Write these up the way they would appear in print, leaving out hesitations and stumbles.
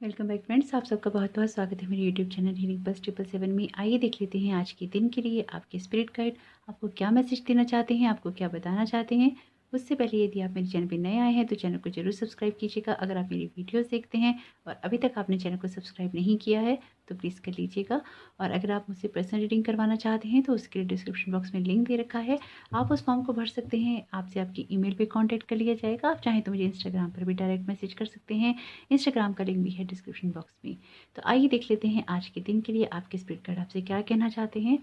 Welcome back friends, आप सबका बहुत बहुत स्वागत है मेरे यूट्यूब चैनल हीलिंग बस 777 में। आइए देख लेते हैं आज के दिन के लिए आपके स्पिरिट गाइड आपको क्या मैसेज देना चाहते हैं, आपको क्या बताना चाहते हैं। उससे पहले यदि आप मेरे चैनल पर नए आए हैं तो चैनल को जरूर सब्सक्राइब कीजिएगा। अगर आप मेरी वीडियोस देखते हैं और अभी तक आपने चैनल को सब्सक्राइब नहीं किया है तो प्लीज़ कर लीजिएगा। और अगर आप मुझसे पर्सनल रीडिंग करवाना चाहते हैं तो उसके लिए डिस्क्रिप्शन बॉक्स में लिंक दे रखा है, आप उस फॉर्म को भर सकते हैं। आपसे आपकी ईमेल पे कांटेक्ट कर लिया जाएगा। आप चाहें तो मुझे इंस्टाग्राम पर भी डायरेक्ट मैसेज कर सकते हैं, इंस्टाग्राम का लिंक भी है डिस्क्रिप्शन बॉक्स में। तो आइए देख लेते हैं आज के दिन के लिए आपके स्पिरिट गाइड आपसे क्या कहना चाहते हैं।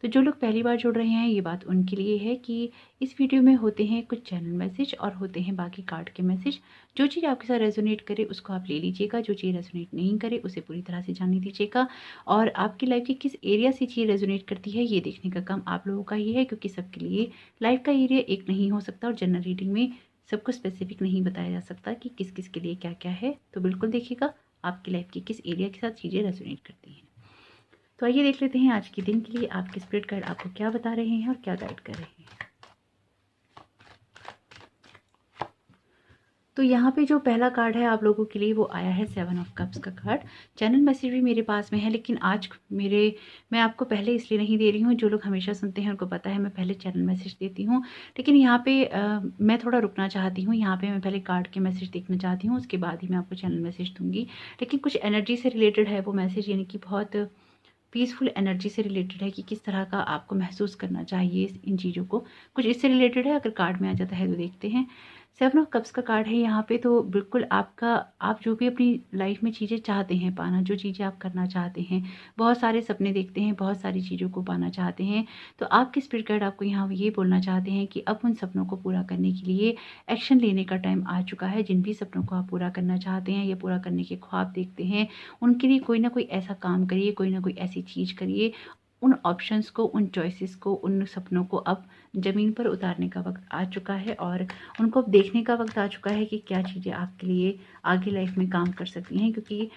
तो जो लोग पहली बार जुड़ रहे हैं, ये बात उनके लिए है कि इस वीडियो में होते हैं कुछ चैनल मैसेज और होते हैं बाकी कार्ड के मैसेज। जो चीज़ आपके साथ रेजोनेट करे उसको आप ले लीजिएगा, जो चीज़ रेजोनेट नहीं करे उसे पूरी तरह से जाने दीजिएगा। और आपकी लाइफ के किस एरिया से चीज़ रेजोनेट करती है ये देखने का काम आप लोगों का ही है, क्योंकि सबके लिए लाइफ का एरिया एक नहीं हो सकता और जनरल रीडिंग में सबको स्पेसिफिक नहीं बताया जा सकता कि किस किस के लिए क्या क्या है। तो बिल्कुल देखिएगा आपकी लाइफ की किस एरिया के साथ चीज़ें रेजोनेट करती हैं। तो आइए देख लेते हैं आज के दिन के लिए आपके स्पिरिट गाइड आपको क्या बता रहे हैं और क्या गाइड कर रहे हैं। तो यहाँ पे जो पहला कार्ड है आप लोगों के लिए वो आया है 7 ऑफ कप्स का कार्ड। चैनल मैसेज भी मेरे पास में है, लेकिन आज मैं आपको पहले इसलिए नहीं दे रही हूँ। जो लोग हमेशा सुनते हैं उनको पता है मैं पहले चैनल मैसेज देती हूँ, लेकिन यहाँ पे मैं थोड़ा रुकना चाहती हूँ। यहाँ पे मैं पहले कार्ड के मैसेज देखना चाहती हूँ, उसके बाद ही मैं आपको चैनल मैसेज दूँगी। लेकिन कुछ एनर्जी से रिलेटेड है वो मैसेज, यानी कि बहुत पीसफुल एनर्जी से रिलेटेड है कि किस तरह का आपको महसूस करना चाहिए इन चीज़ों को, कुछ इससे रिलेटेड है। अगर कार्ड में आ जाता है तो देखते हैं। 7 ऑफ कप्स का कार्ड है यहाँ पे। तो बिल्कुल आप जो भी अपनी लाइफ में चीज़ें चाहते हैं पाना, जो चीज़ें आप करना चाहते हैं, बहुत सारे सपने देखते हैं, बहुत सारी चीज़ों को पाना चाहते हैं, तो आपके स्पिरिट गाइड आपको यहाँ ये बोलना चाहते हैं कि अब उन सपनों को पूरा करने के लिए एक्शन लेने का टाइम आ चुका है। जिन भी सपनों को आप पूरा करना चाहते हैं या पूरा करने के ख्वाब देखते हैं, उनके लिए कोई ना कोई ऐसा काम करिए, कोई ना कोई ऐसी चीज़ करिए। उन ऑप्शंस को, उन चॉइसेस को, उन सपनों को अब ज़मीन पर उतारने का वक्त आ चुका है और उनको अब देखने का वक्त आ चुका है कि क्या चीज़ें आपके लिए आगे लाइफ में काम कर सकती हैं। क्योंकि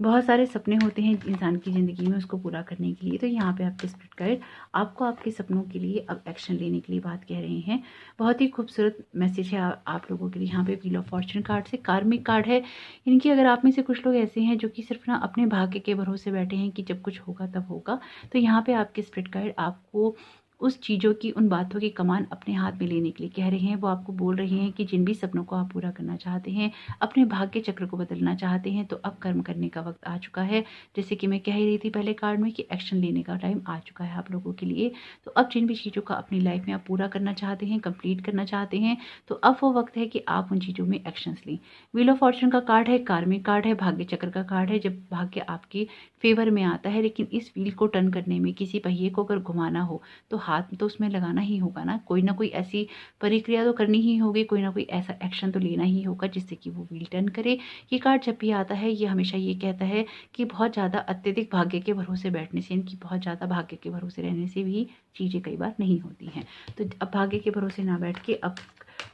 बहुत सारे सपने होते हैं इंसान की ज़िंदगी में उसको पूरा करने के लिए। तो यहाँ पे आपके स्पिरिट गाइड आपको आपके सपनों के लिए अब एक्शन लेने के लिए बात कह रहे हैं। बहुत ही खूबसूरत मैसेज है आप लोगों के लिए। यहाँ पे व्हील ऑफ फॉर्च्यून कार्ड से कार्मिक कार्ड है, यानी कि अगर आप में से कुछ लोग ऐसे हैं जो कि सिर्फ ना अपने भाग्य के भरोसे बैठे हैं कि जब कुछ होगा तब होगा, तो यहाँ पे आपके स्पिरिट गाइड आपको उस चीज़ों की, उन बातों की कमान अपने हाथ में लेने के लिए कह रहे हैं। वो आपको बोल रहे हैं कि जिन भी सपनों को आप पूरा करना चाहते हैं, अपने भाग्य चक्र को बदलना चाहते हैं, तो अब कर्म करने का वक्त आ चुका है। जैसे कि मैं कह ही रही थी पहले कार्ड में कि एक्शन लेने का टाइम आ चुका है आप लोगों के लिए। तो अब जिन भी चीज़ों का अपनी लाइफ में आप पूरा करना चाहते हैं, कंप्लीट करना चाहते हैं, तो अब वो वक्त है कि आप उन चीज़ों में एक्शंस लें। व्हील ऑफ फॉर्च्यून का कार्ड है, कार्मिक कार्ड है, भाग्य चक्र का कार्ड है। जब भाग्य आपके फेवर में आता है, लेकिन इस व्हील को टर्न करने में किसी पहिए को अगर घुमाना हो तो हाथ तो उसमें लगाना ही होगा ना, कोई ना कोई ऐसी प्रक्रिया तो करनी ही होगी, कोई ना कोई ऐसा एक्शन तो लेना ही होगा जिससे कि वो व्हील टर्न करे। ये कार्ड जब भी आता है ये हमेशा ये कहता है कि बहुत ज़्यादा अत्यधिक भाग्य के भरोसे बैठने से, इनकी बहुत ज़्यादा भाग्य के भरोसे रहने से भी चीज़ें कई बार नहीं होती हैं। तो अब भाग्य के भरोसे ना बैठ के अब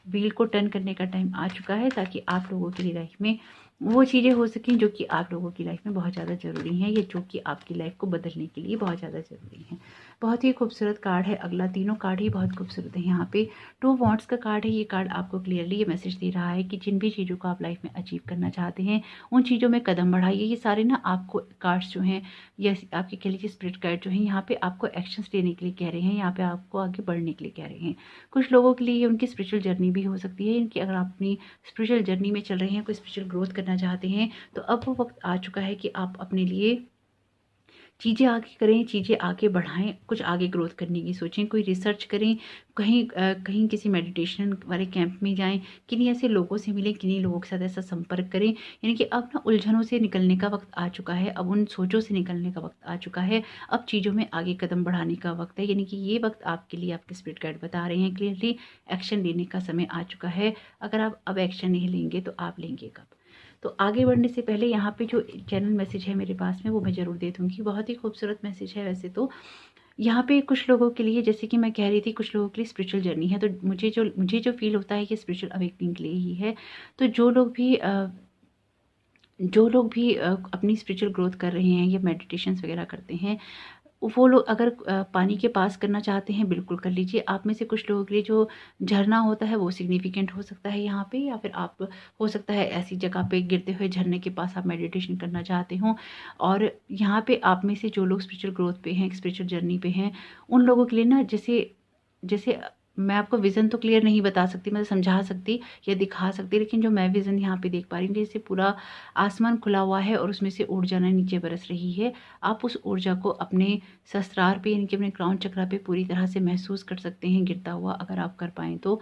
व्हील को टर्न करने का टाइम आ चुका है, ताकि आप लोगों की लाइफ में वो चीज़ें हो सकें जो कि आप लोगों की लाइफ में बहुत ज़्यादा ज़रूरी हैं, या जो कि आपकी लाइफ को बदलने के लिए बहुत ज़्यादा ज़रूरी हैं। बहुत ही खूबसूरत कार्ड है अगला, तीनों कार्ड ही बहुत खूबसूरत है। यहाँ पे 2 वॉन्ड्स का कार्ड है। ये कार्ड आपको क्लियरली ये मैसेज दे रहा है कि जिन भी चीज़ों को आप लाइफ में अचीव करना चाहते हैं, उन चीज़ों में कदम बढ़ाइए। ये सारे ना आपको कार्ड्स जो हैं, या आपके कह लीजिए स्पिरिट गाइड जो हैं, यहाँ पे आपको एक्शंस लेने के लिए कह रहे हैं, यहाँ पे आपको आगे बढ़ने के लिए कह रहे हैं। कुछ लोगों के लिए उनकी स्पिरिचुअल जर्नी भी हो सकती है, इनकी अगर आप अपनी स्पिरिचुअल जर्नी में चल रहे हैं, कोई स्पिरिचुअल ग्रोथ करना चाहते हैं, तो अब वो वक्त आ चुका है कि आप अपने लिए चीज़ें आगे करें, चीज़ें आगे बढ़ाएँ, कुछ आगे ग्रोथ करने की सोचें, कोई रिसर्च करें, कहीं किसी मेडिटेशन वाले कैंप में जाएँ, किन्हीं ऐसे लोगों से मिलें, किन्हीं लोगों के साथ ऐसा संपर्क करें। यानी कि अब ना उलझनों से निकलने का वक़्त आ चुका है, अब उन सोचों से निकलने का वक़्त आ चुका है, अब चीज़ों में आगे कदम बढ़ाने का वक़्त है। यानी कि ये वक़्त आपके लिए आपके स्पिरिट गाइड बता रहे हैं क्लियरली, एक्शन लेने का समय आ चुका है। अगर आप अब एक्शन नहीं लेंगे तो आप लेंगे कब? तो आगे बढ़ने से पहले यहाँ पे जो चैनल मैसेज है मेरे पास में वो मैं ज़रूर दे दूँगी। बहुत ही खूबसूरत मैसेज है वैसे तो। यहाँ पे कुछ लोगों के लिए, जैसे कि मैं कह रही थी, कुछ लोगों के लिए स्पिरिचुअल जर्नी है, तो मुझे जो फ़ील होता है कि स्पिरिचुअल अवेकनिंग के लिए ही है। तो जो लोग भी अपनी स्पिरिचुअल ग्रोथ कर रहे हैं या मेडिटेशंस वगैरह करते हैं, वो लोग अगर पानी के पास करना चाहते हैं बिल्कुल कर लीजिए। आप में से कुछ लोगों के लिए जो झरना होता है वो सिग्निफिकेंट हो सकता है यहाँ पे, या फिर आप हो सकता है ऐसी जगह पे गिरते हुए झरने के पास आप मेडिटेशन करना चाहते हो। और यहाँ पे आप में से जो लोग स्पिरिचुअल ग्रोथ पे हैं, स्पिरिचुअल जर्नी पे हैं, उन लोगों के लिए ना जैसे जैसे मैं आपको विज़न तो क्लियर नहीं बता सकती, मैं समझा सकती या दिखा सकती, लेकिन जो मैं विज़न यहाँ पे देख पा रही हूँ, जैसे पूरा आसमान खुला हुआ है और उसमें से ऊर्जा ना नीचे बरस रही है। आप उस ऊर्जा को अपने सहस्त्रार पे यानी कि अपने क्राउन चक्रा पे पूरी तरह से महसूस कर सकते हैं गिरता हुआ, अगर आप कर पाएँ तो।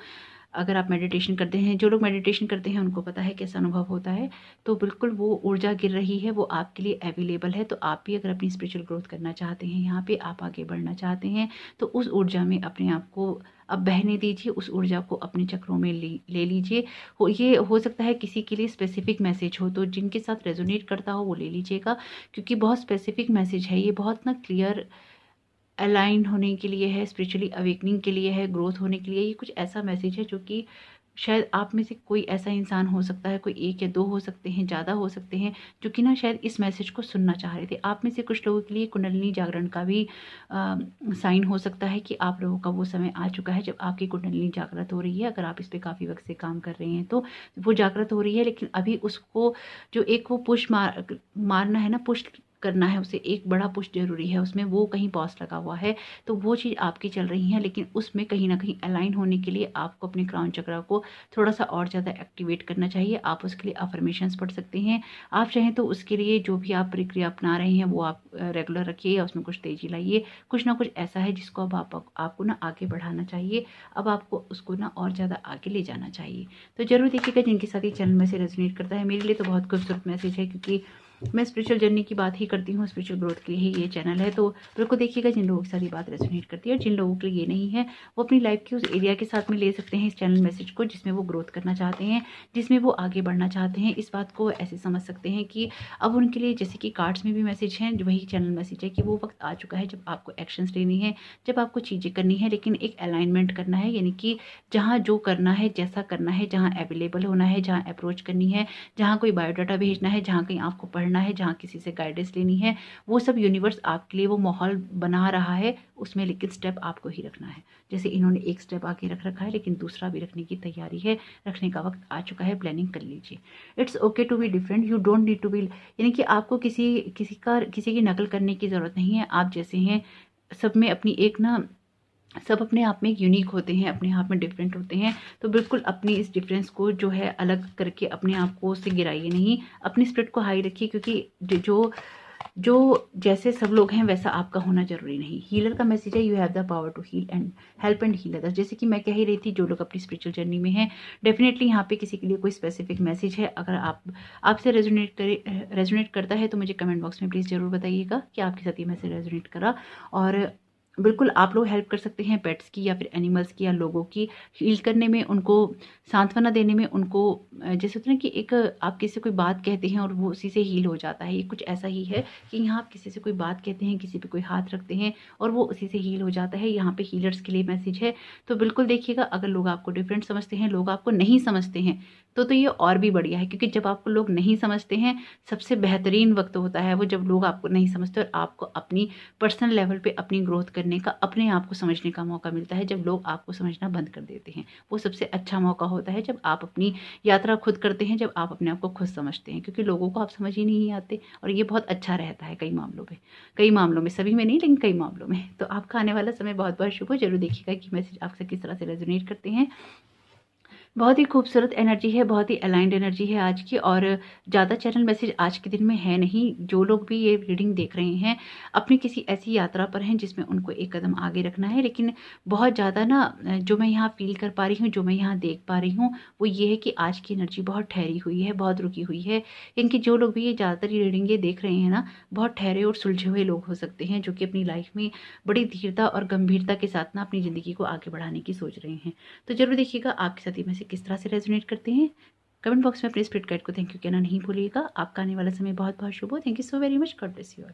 अगर आप मेडिटेशन करते हैं, जो लोग मेडिटेशन करते हैं उनको पता है कैसा अनुभव होता है। तो बिल्कुल वो ऊर्जा गिर रही है, वो आपके लिए अवेलेबल है। तो आप भी अगर अपनी स्पिरिचुअल ग्रोथ करना चाहते हैं, यहाँ पे आप आगे बढ़ना चाहते हैं, तो उस ऊर्जा में अपने आप को अब बहने दीजिए, उस ऊर्जा को अपने चक्रों में ले लीजिए। ये हो सकता है किसी के लिए स्पेसिफिक मैसेज हो, तो जिनके साथ रेजोनेट करता हो वो ले लीजिएगा, क्योंकि बहुत स्पेसिफिक मैसेज है ये, बहुत ना क्लियर अलाइन होने के लिए है, स्पिरिचुअली अवेकनिंग के लिए है, ग्रोथ होने के लिए। ये कुछ ऐसा मैसेज है जो कि शायद आप में से कोई ऐसा इंसान हो सकता है, कोई 1 या 2 हो सकते हैं, ज़्यादा हो सकते हैं, जो कि ना शायद इस मैसेज को सुनना चाह रहे थे। आप में से कुछ लोगों के लिए कुंडलिनी जागरण का भी साइन हो सकता है कि आप लोगों का वो समय आ चुका है जब आपकी कुंडलिनी जागृत हो रही है। अगर आप इस पे काफ़ी वक़्त से काम कर रहे हैं तो वो जागृत हो रही है, लेकिन अभी उसको जो एक वो पुश मारना है ना, पुश करना है उसे, एक बड़ा पुश ज़रूरी है उसमें, वो कहीं पॉज़ लगा हुआ है। तो वो चीज़ आपकी चल रही है, लेकिन उसमें कहीं न कहीं अलाइन होने के लिए आपको अपने क्राउन चक्रा को थोड़ा-सा और ज़्यादा एक्टिवेट करना चाहिए। आप उसके लिए अफ़र्मेशंस पढ़ सकते हैं। आप चाहें तो उसके लिए जो भी आप प्रक्रिया अपना रहे हैं वो आप रेगुलर रखिए या उसमें कुछ तेज़ी लाइए। कुछ ना कुछ ऐसा है जिसको अब आपको ना आगे बढ़ाना चाहिए। अब आपको उसको ना और ज़्यादा आगे ले जाना चाहिए। तो ज़रूर देखिएगा जिनके साथ ये चैनल में से रेज़ोनेट करता है। मेरे लिए तो बहुत खूबसूरत मैसेज है, क्योंकि मैं स्पिरिचुअल जर्नी की बात ही करती हूँ, स्पिरिचुअल ग्रोथ के लिए ही ये चैनल है। तो बिल्कुल देखिएगा जिन लोगों के साथ ये बात रेजोनेट करती है, और जिन लोगों के लिए ये नहीं है वो अपनी लाइफ के उस एरिया के साथ में ले सकते हैं इस चैनल मैसेज को जिसमें वो ग्रोथ करना चाहते हैं, जिसमें वो आगे बढ़ना चाहते हैं। इस बात को ऐसे समझ सकते हैं कि अब उनके लिए जैसे कि कार्ड्स में भी मैसेज हैं, वही चैनल मैसेज है कि वो वक्त आ चुका है जब आपको एक्शंस लेनी है, जब आपको चीज़ें करनी है, लेकिन एक अलाइनमेंट करना है, यानी कि जहाँ जो करना है, जैसा करना है, जहाँ अवेलेबल होना है, जहाँ अप्रोच करनी है, जहाँ कोई बायोडाटा भेजना है, जहाँ कहीं आपको पढ़ना है, जहाँ किसी से गाइडेंस लेनी है, वो सब यूनिवर्स आपके लिए वो माहौल बना रहा है उसमें, लेकिन स्टेप आपको ही रखना है। जैसे इन्होंने एक स्टेप आगे रख रखा है, लेकिन दूसरा भी रखने की तैयारी है, रखने का वक्त आ चुका है, प्लानिंग कर लीजिए। It's okay to be different, you don't need to be, यानी कि आपको किसी की नकल करने की ज़रूरत नहीं है। आप जैसे हैं सब में अपनी एक ना, सब अपने आप में यूनिक होते हैं, अपने आप में डिफरेंट होते हैं। तो बिल्कुल अपनी इस डिफरेंस को जो है अलग करके अपने आप को उससे गिराइए नहीं, अपनी स्पिरिट को हाई रखिए, क्योंकि जो जो जैसे सब लोग हैं वैसा आपका होना ज़रूरी नहीं। हीलर का मैसेज है, you have the power to heal and help and heal others. जैसे कि मैं कह ही रही थी, जो लोग अपनी स्पिरिचुअल जर्नी में हैं, डेफिनेटली यहाँ पे किसी के लिए कोई स्पेसिफिक मैसेज है। अगर आपसे रेजोनेट करता है तो मुझे कमेंट बॉक्स में प्लीज़ ज़रूर बताइएगा कि आपके साथ ये मैसेज रेजोनेट करा। और बिल्कुल आप लोग हेल्प कर सकते हैं पेट्स की या फिर एनिमल्स की या लोगों की हील करने में, उनको सांत्वना देने में, उनको जैसे होता है ना कि एक आप किसी से कोई बात कहते हैं और वो उसी से हील हो जाता है। ये कुछ ऐसा ही है कि यहाँ आप किसी से कोई बात कहते हैं, किसी पे कोई हाथ रखते हैं और वो उसी से हील हो जाता है। यहाँ पे हीलर्स के लिए मैसेज है। तो बिल्कुल देखिएगा, अगर लोग आपको डिफरेंट समझते हैं, लोग आपको नहीं समझते हैं, तो ये और भी बढ़िया है, क्योंकि जब आपको लोग नहीं समझते हैं, सबसे बेहतरीन वक्त होता है वो, जब लोग आपको नहीं समझते और आपको अपनी पर्सनल लेवल पे अपनी ग्रोथ करने का, अपने आप को समझने का मौका मिलता है। जब लोग आपको समझना बंद कर देते हैं, वो सबसे अच्छा मौका होता है जब आप अपनी यात्रा खुद करते हैं, जब आप अपने आप को खुद समझते हैं, क्योंकि लोगों को आप समझ ही नहीं आते। और ये बहुत अच्छा रहता है कई मामलों में, सभी में नहीं लेकिन कई मामलों में। तो आपका आने वाला समय बहुत बहुत शुभ हो। जरूर देखिएगा कि मैसेज आपसे किस तरह से रेजोनेट करते हैं। बहुत ही खूबसूरत एनर्जी है, बहुत ही अलाइंड एनर्जी है आज की, और ज़्यादा चैनल मैसेज आज के दिन में है नहीं। जो लोग भी ये रीडिंग देख रहे हैं अपनी किसी ऐसी यात्रा पर हैं जिसमें उनको एक कदम आगे रखना है, लेकिन बहुत ज़्यादा ना जो मैं यहाँ फील कर पा रही हूँ, जो मैं यहाँ देख पा रही हूँ, वो ये है कि आज की एनर्जी बहुत ठहरी हुई है, बहुत रुकी हुई है। इनकी जो लोग भी ये ज़्यादातर ये रीडिंग ये देख रहे हैं ना, बहुत ठहरे और सुलझे हुए लोग हो सकते हैं, जो कि अपनी लाइफ में बड़ी धीरता और गंभीरता के साथ ना अपनी ज़िंदगी को आगे बढ़ाने की सोच रहे हैं। तो जरूर देखिएगा आपके साथ में से किस तरह से रेजोनेट करते हैं। कमेंट बॉक्स में अपने स्पिरिट गाइड को थैंक यू कहना नहीं भूलिएगा। आपका आने वाला समय बहुत बहुत शुभ हो। Thank you so very much. God bless you all.